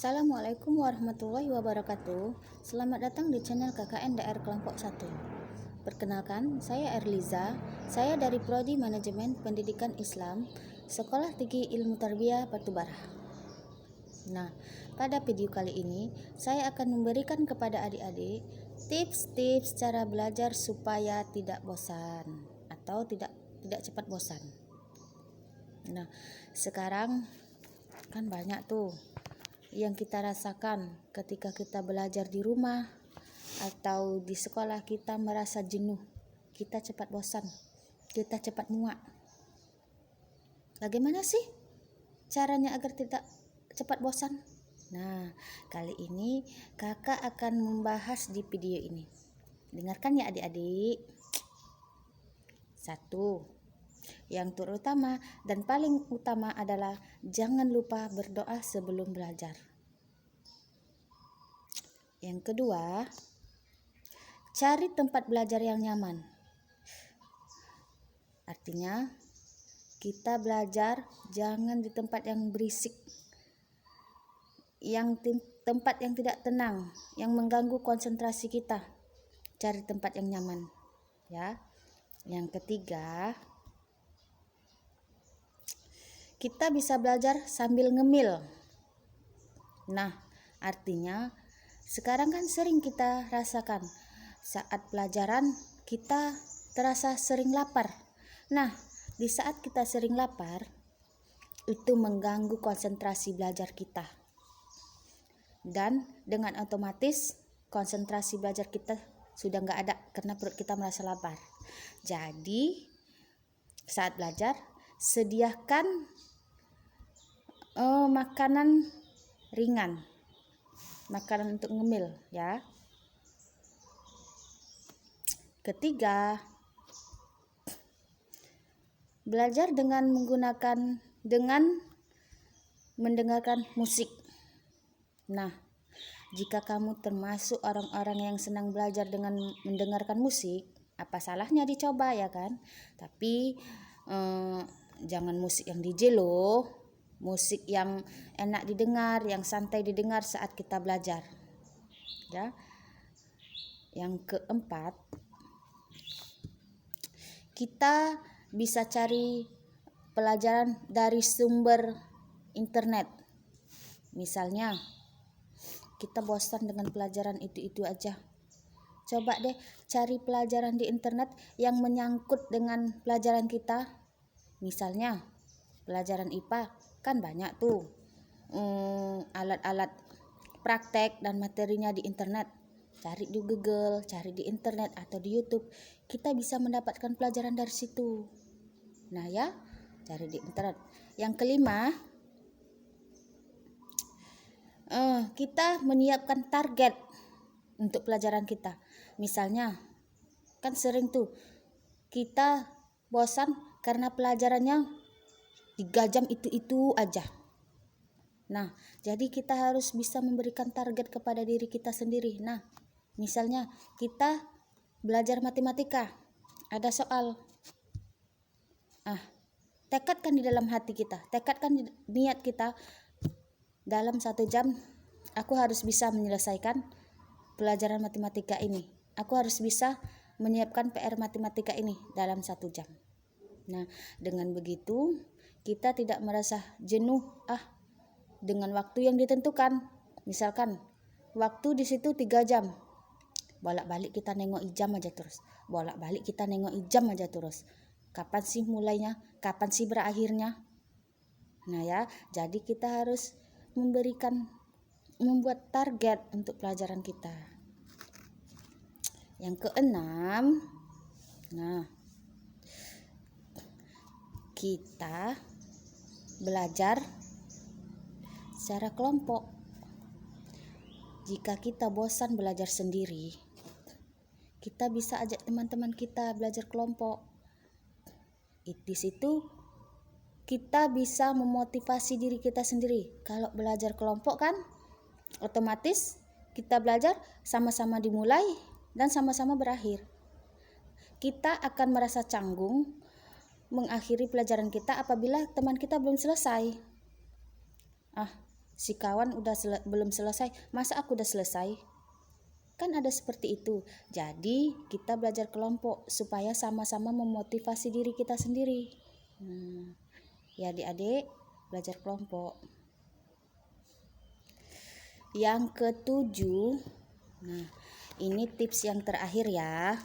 Assalamualaikum warahmatullahi wabarakatuh. Selamat datang di channel KKN DR Kelompok 1. Perkenalkan, saya Erliza. Saya dari Prodi Manajemen Pendidikan Islam, Sekolah Tinggi Ilmu Tarbiyah Batubara. Nah, pada video kali ini saya akan memberikan kepada adik-adik tips-tips cara belajar supaya tidak bosan atau tidak cepat bosan. Nah, sekarang kan banyak tuh yang kita rasakan ketika kita belajar di rumah atau di sekolah, kita merasa jenuh, kita cepat bosan, kita cepat muak. Bagaimana sih caranya agar tidak cepat bosan? Nah, kali ini kakak akan membahas di video ini. Dengarkan ya adik-adik. 1. Yang terutama dan paling utama adalah jangan lupa berdoa sebelum belajar. Yang kedua, cari tempat belajar yang nyaman. Artinya, kita belajar jangan di tempat yang berisik, tempat yang tidak tenang, yang mengganggu konsentrasi kita. Cari tempat yang nyaman, ya. Yang ketiga, kita bisa belajar sambil ngemil. Nah, artinya sekarang kan sering kita rasakan saat pelajaran kita terasa sering lapar. Nah, di saat kita sering lapar, itu mengganggu konsentrasi belajar kita. Dan dengan otomatis konsentrasi belajar kita sudah nggak ada karena perut kita merasa lapar. Jadi, saat belajar, sediakan makanan ringan, makanan untuk ngemil, ya. Ketiga, belajar dengan mendengarkan musik. Nah, jika kamu termasuk orang-orang yang senang belajar dengan mendengarkan musik, apa salahnya dicoba, ya kan? Tapi jangan musik yang DJ loh. Musik yang enak didengar, yang santai didengar saat kita belajar, ya. Yang keempat, kita bisa cari pelajaran dari sumber internet. Misalnya, kita bosan dengan pelajaran itu aja. Coba deh cari pelajaran di internet yang menyangkut dengan pelajaran kita. Misalnya, pelajaran IPA kan banyak tuh alat-alat praktek dan materinya di internet. Cari di Google, cari di internet atau di YouTube. Kita bisa mendapatkan pelajaran dari situ. Nah ya, cari di internet. Yang kelima, kita menyiapkan target untuk pelajaran kita. Misalnya, kan sering tuh kita bosan karena pelajarannya 3 jam itu aja. Nah, jadi kita harus bisa memberikan target kepada diri kita sendiri. Nah, misalnya kita belajar matematika, ada soal. Tekadkan di dalam hati kita, tekadkan di niat kita, dalam 1 jam aku harus bisa menyelesaikan pelajaran matematika ini. Aku harus bisa menyiapkan PR matematika ini dalam 1 jam. Nah, dengan begitu kita tidak merasa jenuh dengan waktu yang ditentukan. Misalkan waktu di situ 3 jam. Bolak-balik kita nengok jam aja terus. Bolak-balik kita nengok jam aja terus. Kapan sih mulainya? Kapan sih berakhirnya? Nah ya, jadi kita harus membuat target untuk pelajaran kita. Yang keenam, kita belajar secara kelompok. Jika kita bosan belajar sendiri, kita bisa ajak teman-teman kita belajar kelompok. Di situ kita bisa memotivasi diri kita sendiri. Kalau belajar kelompok kan otomatis kita belajar sama-sama dimulai dan sama-sama berakhir. Kita akan merasa canggung mengakhiri pelajaran kita apabila teman kita belum selesai. si kawan belum selesai, masa aku udah selesai? Kan ada seperti itu. Jadi kita belajar kelompok supaya sama-sama memotivasi diri kita sendiri. Ya adik-adik, belajar kelompok. Yang ketujuh, nah ini tips yang terakhir ya.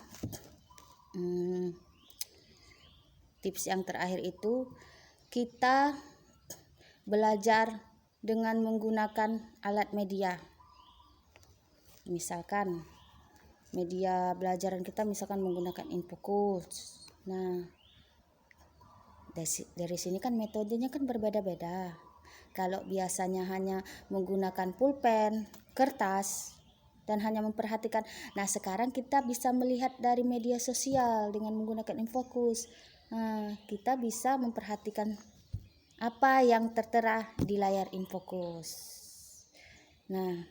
Tips yang terakhir itu kita belajar dengan menggunakan alat media. Misalkan media belajaran kita misalkan menggunakan Infocus. Nah, dari sini kan metodenya kan berbeda-beda. Kalau biasanya hanya menggunakan pulpen, kertas, dan hanya memperhatikan. Nah, sekarang kita bisa melihat dari media sosial dengan menggunakan Infocus. Nah, kita bisa memperhatikan apa yang tertera di layar Infocus. Nah,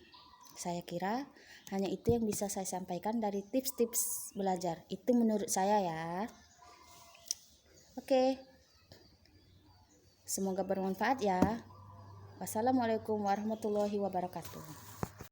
saya kira hanya itu yang bisa saya sampaikan dari tips-tips belajar. Itu menurut saya ya. Oke. Semoga bermanfaat ya. Wassalamualaikum warahmatullahi wabarakatuh.